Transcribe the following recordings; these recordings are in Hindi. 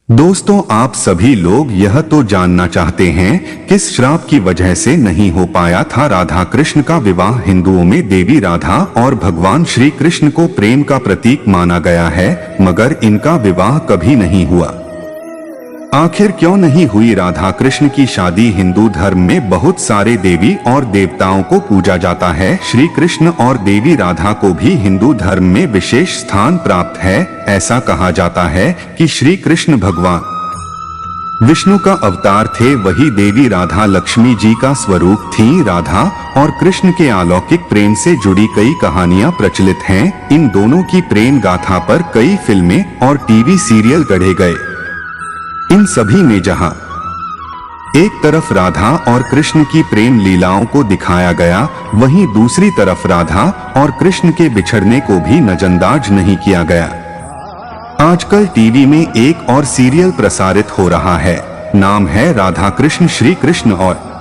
दोस्तों, आप सभी लोग यह तो जानना चाहते हैं किस श्राप की वजह से नहीं हो पाया था राधा कृष्ण का विवाह। हिंदुओं में देवी राधा और भगवान श्री कृष्ण को प्रेम का प्रतीक माना गया है, मगर इनका विवाह कभी नहीं हुआ। आखिर क्यों नहीं हुई राधा कृष्ण की शादी? हिंदू धर्म में बहुत सारे देवी और देवताओं को पूजा जाता है। श्री कृष्ण और देवी राधा को भी हिंदू धर्म में विशेष स्थान प्राप्त है। ऐसा कहा जाता है कि श्री कृष्ण भगवान विष्णु का अवतार थे, वही देवी राधा लक्ष्मी जी का स्वरूप थी। राधा और कृष्ण के अलौकिक प्रेम से जुड़ी कई कहानियां प्रचलित हैं। इन दोनों की प्रेम गाथा पर कई फिल्में और टीवी सीरियल गढ़े गए। इन सभी में जहां एक तरफ राधा और कृष्ण की प्रेम लीलाओं को दिखाया गया, वहीं दूसरी तरफ राधा और कृष्ण के बिछड़ने को भी नजरअंदाज नहीं किया गया। आजकल टीवी में एक और सीरियल प्रसारित हो रहा है, नाम है राधा कृष्ण। श्री कृष्ण और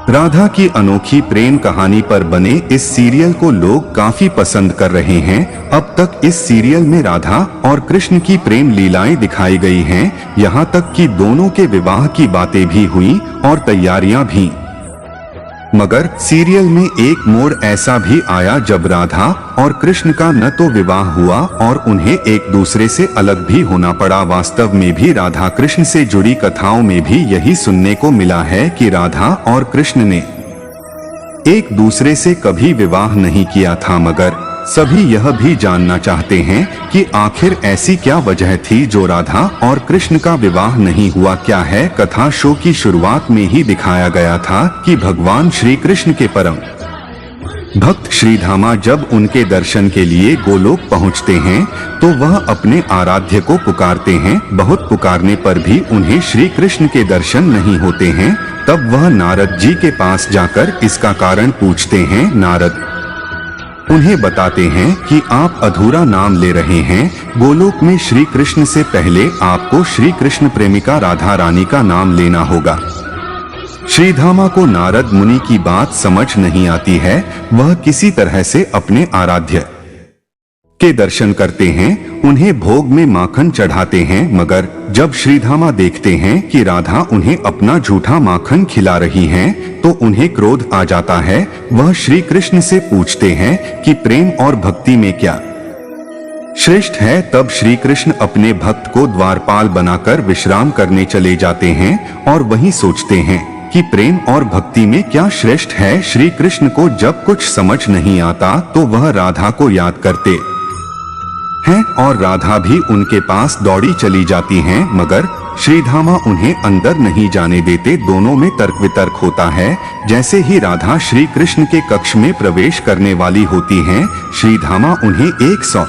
राधा की अनोखी प्रेम कहानी पर बने इस सीरियल को लोग काफी पसंद कर रहे हैं। अब तक इस सीरियल में राधा और कृष्ण की प्रेम लीलाएं दिखाई गई हैं, यहाँ तक कि दोनों के विवाह की बातें भी हुई और तैयारियां भी। मगर सीरियल में एक मोड़ ऐसा भी आया जब राधा और कृष्ण का न तो विवाह हुआ और उन्हें एक दूसरे से अलग भी होना पड़ा। वास्तव में भी राधा कृष्ण से जुड़ी कथाओं में भी यही सुनने को मिला है कि राधा और कृष्ण ने एक दूसरे से कभी विवाह नहीं किया था। मगर सभी यह भी जानना चाहते हैं कि आखिर ऐसी क्या वजह थी जो राधा और कृष्ण का विवाह नहीं हुआ। क्या है कथा? शो की शुरुआत में ही दिखाया गया था कि भगवान श्री कृष्ण के परम भक्त श्रीधामा जब उनके दर्शन के लिए गोलोक पहुंचते हैं तो वह अपने आराध्य को पुकारते हैं। बहुत पुकारने पर भी उन्हें श्री कृष्ण के दर्शन नहीं होते हैं। तब वह नारद जी के पास जाकर इसका कारण पूछते हैं। नारद उन्हें बताते हैं कि आप अधूरा नाम ले रहे हैं। गोलोक में श्री कृष्ण से पहले आपको श्री कृष्ण प्रेमिका राधा रानी का नाम लेना होगा। श्रीधामा को नारद मुनि की बात समझ नहीं आती है। वह किसी तरह से अपने आराध्य के दर्शन करते हैं, उन्हें भोग में माखन चढ़ाते हैं। मगर जब श्रीधामा देखते हैं कि राधा उन्हें अपना झूठा माखन खिला रही हैं, तो उन्हें क्रोध आ जाता है। वह श्री कृष्ण से पूछते हैं कि प्रेम और भक्ति में क्या श्रेष्ठ है। तब श्री कृष्ण अपने भक्त को द्वारपाल बनाकर विश्राम करने चले जाते हैं और वहीं सोचते हैं कि प्रेम और भक्ति में क्या श्रेष्ठ है। श्री कृष्ण को जब कुछ समझ नहीं आता तो वह राधा को याद करते हैं और राधा भी उनके पास दौड़ी चली जाती हैं। मगर श्रीधामा उन्हें अंदर नहीं जाने देते। दोनों में तर्क वितर्क होता है। जैसे ही राधा श्री कृष्ण के कक्ष में प्रवेश करने वाली होती हैं, श्रीधामा उन्हें 100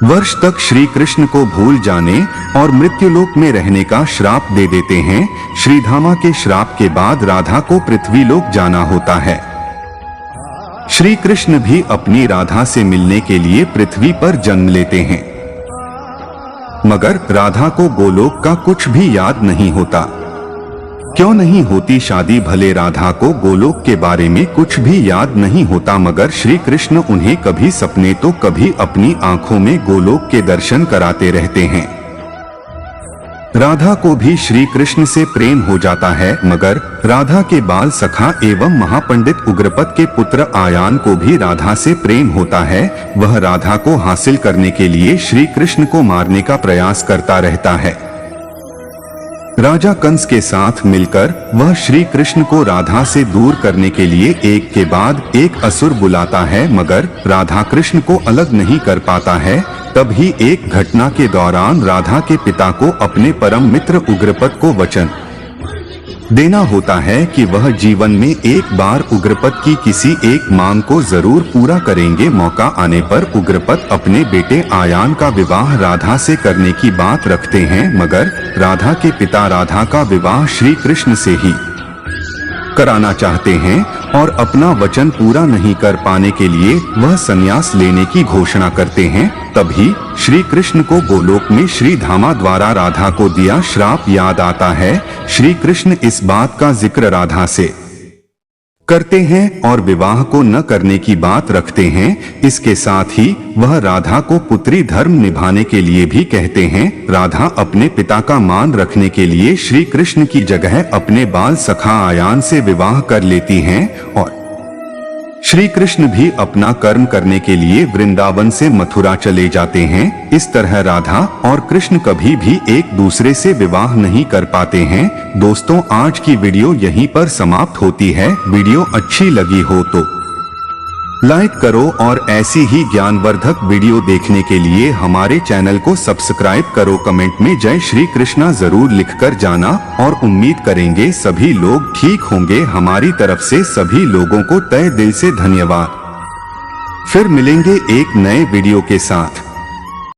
वर्ष तक श्री कृष्ण को भूल जाने और मृत्युलोक में रहने का श्राप दे देते हैं। श्रीधामा के श्राप के बाद राधा को पृथ्वीलोक जाना होता है। श्री कृष्ण भी अपनी राधा से मिलने के लिए पृथ्वी पर जन्म लेते हैं, मगर राधा को गोलोक का कुछ भी याद नहीं होता। क्यों नहीं होती शादी? भले राधा को गोलोक के बारे में कुछ भी याद नहीं होता, मगर श्री कृष्ण उन्हें कभी सपने तो कभी अपनी आंखों में गोलोक के दर्शन कराते रहते हैं। राधा को भी श्री कृष्ण से प्रेम हो जाता है, मगर राधा के बाल सखा एवं महापंडित उग्रपद के पुत्र आयान को भी राधा से प्रेम होता है। वह राधा को हासिल करने के लिए श्री कृष्ण को मारने का प्रयास करता रहता है। राजा कंस के साथ मिलकर वह श्री कृष्ण को राधा से दूर करने के लिए एक के बाद एक असुर बुलाता है, मगर राधा कृष्ण को अलग नहीं कर पाता है। तभी एक घटना के दौरान राधा के पिता को अपने परम मित्र उग्रपद को वचन देना होता है कि वह जीवन में एक बार उग्रपद की किसी एक मांग को जरूर पूरा करेंगे। मौका आने पर उग्रपद अपने बेटे आयान का विवाह राधा से करने की बात रखते हैं, मगर राधा के पिता राधा का विवाह श्री कृष्ण से ही कराना चाहते हैं और अपना वचन पूरा नहीं कर पाने के लिए वह संन्यास लेने की घोषणा करते हैं। तभी श्री कृष्ण को गोलोक में श्रीधामा द्वारा राधा को दिया श्राप याद आता है। श्री कृष्ण इस बात का जिक्र राधा से करते हैं और विवाह को न करने की बात रखते हैं। इसके साथ ही वह राधा को पुत्री धर्म निभाने के लिए भी कहते हैं। राधा अपने पिता का मान रखने के लिए श्री कृष्ण की जगह अपने बाल सखा आयान से विवाह कर लेती हैं और श्री कृष्ण भी अपना कर्म करने के लिए वृंदावन से मथुरा चले जाते हैं। इस तरह राधा और कृष्ण कभी भी एक दूसरे से विवाह नहीं कर पाते हैं। दोस्तों, आज की वीडियो यहीं पर समाप्त होती है। वीडियो अच्छी लगी हो तो लाइक करो और ऐसी ही ज्ञानवर्धक वीडियो देखने के लिए हमारे चैनल को सब्सक्राइब करो। कमेंट में जय श्री कृष्णा जरूर लिखकर जाना और उम्मीद करेंगे सभी लोग ठीक होंगे। हमारी तरफ से सभी लोगों को तहे दिल से धन्यवाद। फिर मिलेंगे एक नए वीडियो के साथ।